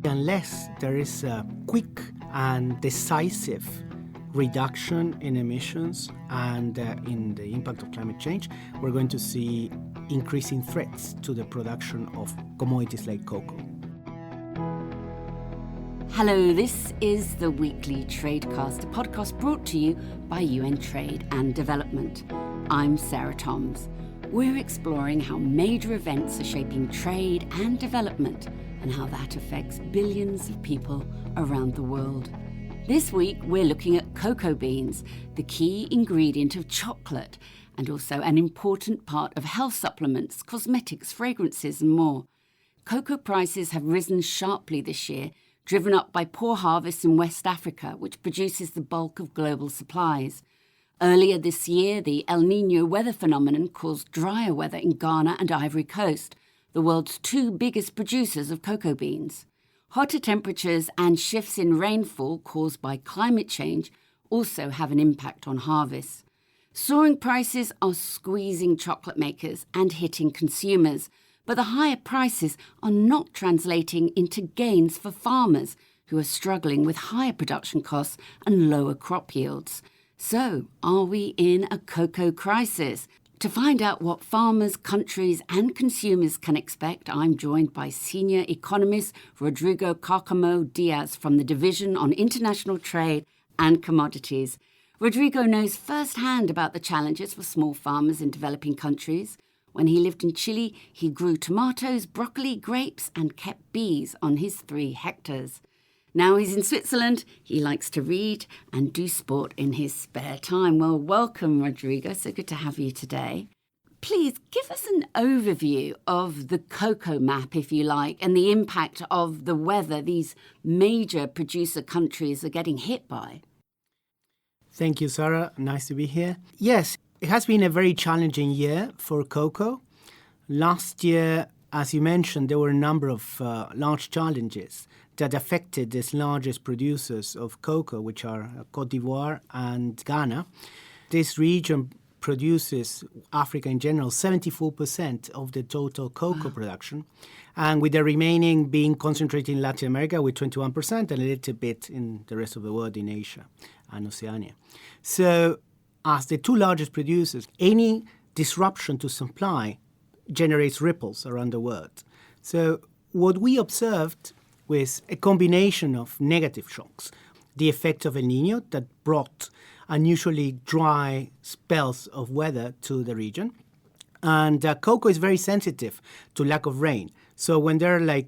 Unless there is a quick and decisive reduction in emissions and in the impact of climate change, we're going to see increasing threats to the production of commodities like cocoa. Hello, this is the Weekly Tradecast, a podcast brought to you by UN Trade and Development. I'm Sarah Toms. We're exploring how major events are shaping trade and development and how that affects billions of people around the world. This week, we're looking at cocoa beans, the key ingredient of chocolate, and also an important part of health supplements, cosmetics, fragrances, and more. Cocoa prices have risen sharply this year, driven up by poor harvests in West Africa, which produces the bulk of global supplies. Earlier this year, the El Niño weather phenomenon caused drier weather in Ghana and Ivory Coast, the world's two biggest producers of cocoa beans. Hotter temperatures and shifts in rainfall caused by climate change also have an impact on harvests. Soaring prices are squeezing chocolate makers and hitting consumers, but the higher prices are not translating into gains for farmers who are struggling with higher production costs and lower crop yields. So, are we in a cocoa crisis? To find out what farmers, countries and consumers can expect, I'm joined by senior economist Rodrigo Cárcamo-Díaz from the Division on International Trade and Commodities. Rodrigo knows firsthand about the challenges for small farmers in developing countries. When he lived in Chile, he grew tomatoes, broccoli, grapes, and kept bees on his 3 hectares. Now he's in Switzerland. He likes to read and do sport in his spare time. Well, welcome, Rodrigo. So good to have you today. Please give us an overview of the cocoa map, if you like, and the impact of the weather these major producer countries are getting hit by. Thank you, Sarah. Nice to be here. Yes, it has been a very challenging year for cocoa. Last year, as you mentioned, there were a number of large challenges that affected these largest producers of cocoa, which are Côte d'Ivoire and Ghana. This region produces, Africa in general, 74% of the total cocoa production, and with the remaining being concentrated in Latin America with 21% and a little bit in the rest of the world in Asia and Oceania. So as the 2 largest producers, any disruption to supply generates ripples around the world. So what we observed was a combination of negative shocks. The effect of El Niño that brought unusually dry spells of weather to the region. And cocoa is very sensitive to lack of rain. So when there are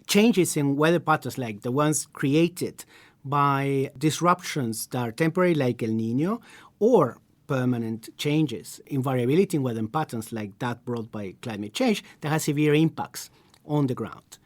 changes in weather patterns like the ones created by disruptions that are temporary like El Niño, or permanent changes in variability in weather patterns like that brought by climate change, that has severe impacts on the ground.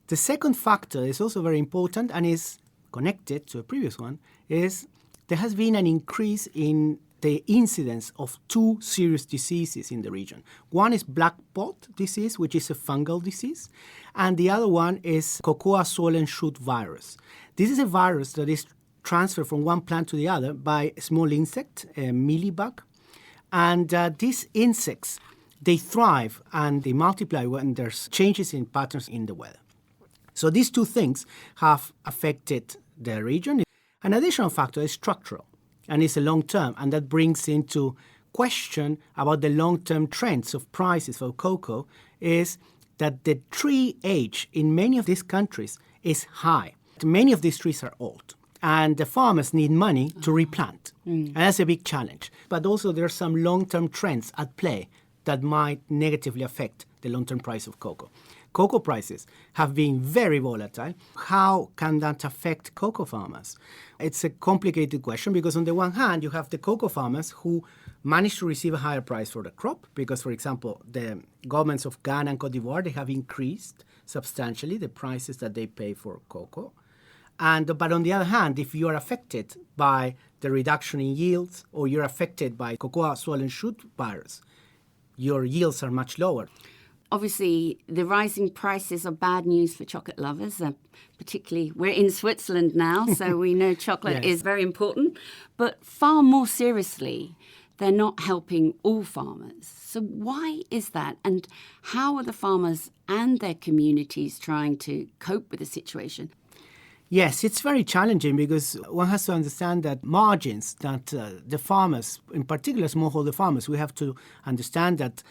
The second factor is also very important and is connected to a previous one, is there has been an increase in the incidence of 2 serious diseases in the region. One is black pot disease, which is a fungal disease, and the other one is cocoa swollen shoot virus. This is a virus that is transferred from one plant to the other by a small insect, a mealybug, and these insects, they thrive and they multiply when there's changes in patterns in the weather. So these 2 things have affected the region. An additional factor is structural, and it's a long-term, and that brings into question about the long-term trends of prices for cocoa, is that the tree age in many of these countries is high. Many of these trees are old, and the farmers need money to replant. And that's a big challenge. But also there are some long-term trends at play that might negatively affect the long-term price of cocoa. Cocoa prices have been very volatile. How can that affect cocoa farmers? It's a complicated question because on the one hand, you have the cocoa farmers who manage to receive a higher price for the crop because, for example, the governments of Ghana and Côte d'Ivoire, they have increased substantially the prices that they pay for cocoa. But on the other hand, if you are affected by the reduction in yields or you're affected by cocoa swollen shoot virus, your yields are much lower. Obviously, the rising prices are bad news for chocolate lovers, particularly we're in Switzerland now, so we know chocolate Yes. is very important. But far more seriously, they're not helping all farmers. So why is that? And how are the farmers and their communities trying to cope with the situation? Yes, it's very challenging because one has to understand that margins that the farmers, in particular smallholder farmers, we have to understand that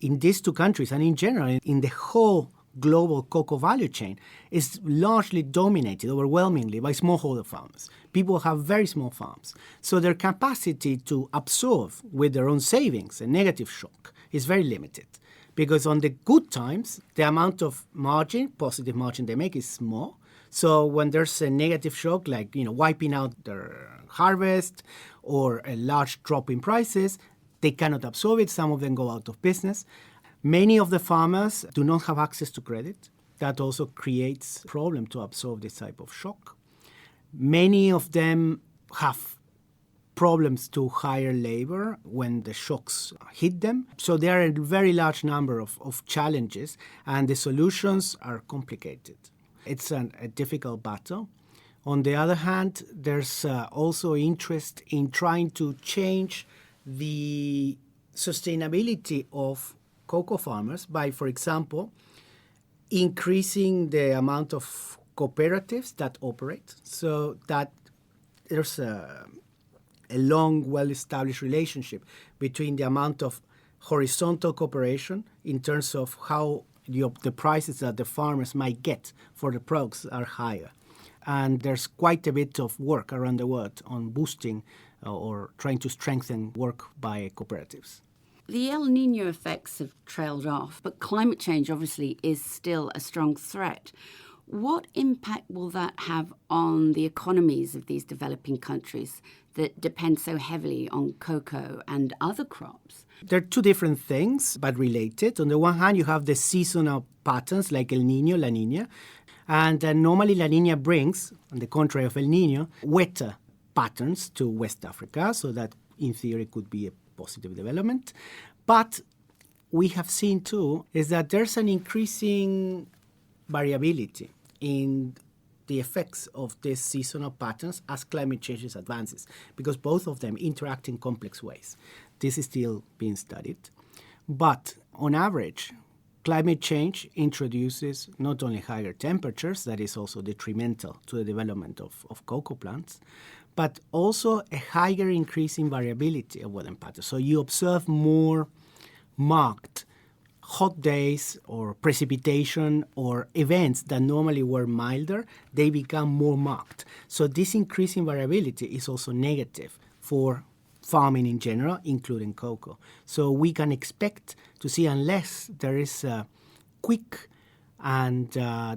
in these two countries and in general, in the whole global cocoa value chain, is largely dominated overwhelmingly by smallholder farmers. People have very small farms. So their capacity to absorb with their own savings a negative shock is very limited. Because on the good times, the amount of margin, positive margin they make is small. So when there's a negative shock, like wiping out their harvest or a large drop in prices, they cannot absorb it. Some of them go out of business. Many of the farmers do not have access to credit. That also creates a problem to absorb this type of shock. Many of them have problems to hire labor when the shocks hit them. So there are a very large number of challenges, and the solutions are complicated. It's a difficult battle. On the other hand, there's also interest in trying to change the sustainability of cocoa farmers by, for example, increasing the amount of cooperatives that operate, so that there's a long, well-established relationship between the amount of horizontal cooperation in terms of how the prices that the farmers might get for the products are higher. And there's quite a bit of work around the world on boosting or trying to strengthen work by cooperatives. The El Niño effects have trailed off, but climate change obviously is still a strong threat. What impact will that have on the economies of these developing countries that depend so heavily on cocoa and other crops? They're two different things, but related. On the one hand, you have the seasonal patterns like El Niño, La Niña. And normally La Niña brings, on the contrary of El Niño, wetter patterns to West Africa, so that in theory could be a positive development. But we have seen too is that there's an increasing variability in the effects of these seasonal patterns as climate change advances, because both of them interact in complex ways. This is still being studied. But on average, climate change introduces not only higher temperatures, that is also detrimental to the development of cocoa plants, but also a higher increase in variability of weather patterns. So you observe more marked hot days or precipitation or events that normally were milder, they become more marked. So this increase in variability is also negative for farming in general, including cocoa. So we can expect to see, unless there is a quick and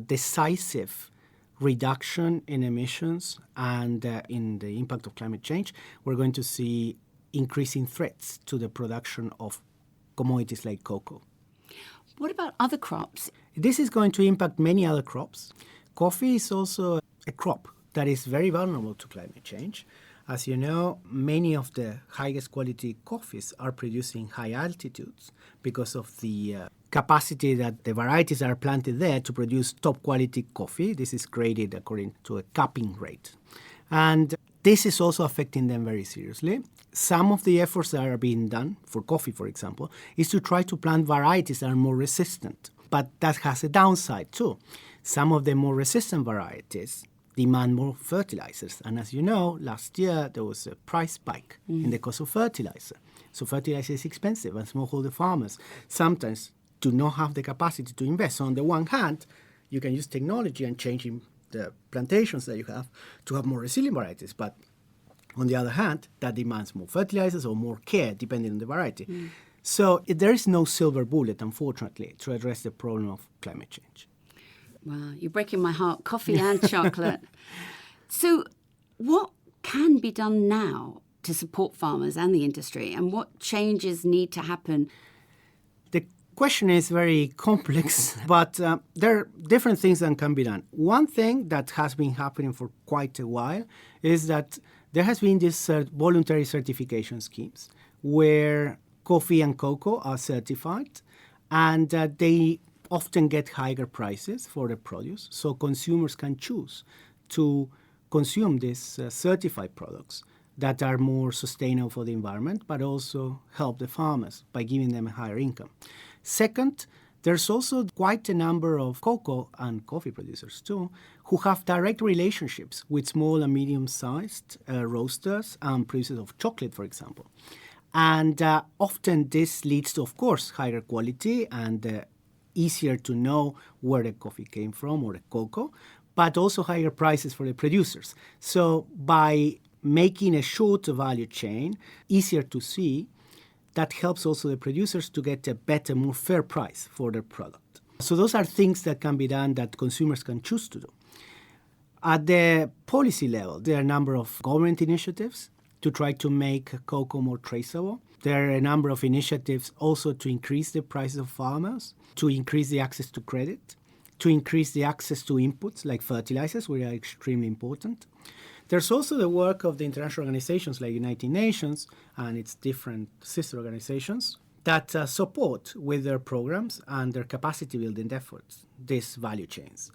decisive reduction in emissions and in the impact of climate change, we're going to see increasing threats to the production of commodities like cocoa. What about other crops? This is going to impact many other crops. Coffee is also a crop that is very vulnerable to climate change. As you know, many of the highest quality coffees are produced in high altitudes because of the capacity that the varieties are planted there to produce top quality coffee. This is graded according to a capping rate. And this is also affecting them very seriously. Some of the efforts that are being done, for coffee for example, is to try to plant varieties that are more resistant. But that has a downside too. Some of the more resistant varieties demand more fertilizers. And as you know, last year there was a price spike in the cost of fertilizer. So fertilizer is expensive, and smallholder farmers sometimes do not have the capacity to invest. So on the one hand, you can use technology and changing the plantations that you have to have more resilient varieties. But on the other hand, that demands more fertilizers or more care, depending on the variety. So there is no silver bullet, unfortunately, to address the problem of climate change. Wow, you're breaking my heart. Coffee and chocolate. So what can be done now to support farmers and the industry, and what changes need to happen? The question is very complex, but there are different things that can be done. One thing that has been happening for quite a while is that there has been these voluntary certification schemes where coffee and cocoa are certified, and they often get higher prices for the produce, so consumers can choose to consume these certified products that are more sustainable for the environment, but also help the farmers by giving them a higher income. Second, there's also quite a number of cocoa and coffee producers too who have direct relationships with small and medium-sized roasters and producers of chocolate, for example. And often this leads to, of course, higher quality and easier to know where the coffee came from or the cocoa, but also higher prices for the producers. So by making a shorter value chain easier to see, that helps also the producers to get a better, more fair price for their product. So those are things that can be done that consumers can choose to do. At the policy level, there are a number of government initiatives to try to make cocoa more traceable. There are a number of initiatives also to increase the prices of farmers, to increase the access to credit, to increase the access to inputs like fertilizers, which are extremely important. There's also the work of the international organizations like United Nations and its different sister organizations that support with their programs and their capacity building efforts these value chains.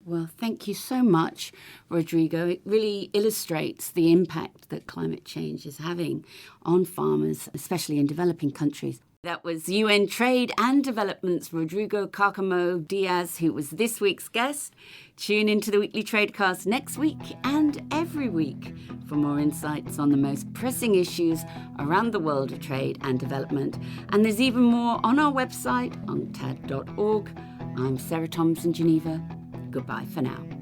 Well, thank you so much, Rodrigo. It really illustrates the impact that climate change is having on farmers, especially in developing countries. That was UN Trade and Development's Rodrigo Cárcamo-Díaz, who was this week's guest. Tune into the Weekly Tradecast next week and every week for more insights on the most pressing issues around the world of trade and development. And there's even more on our website, unctad.org. I'm Sarah Toms in Geneva. Goodbye for now.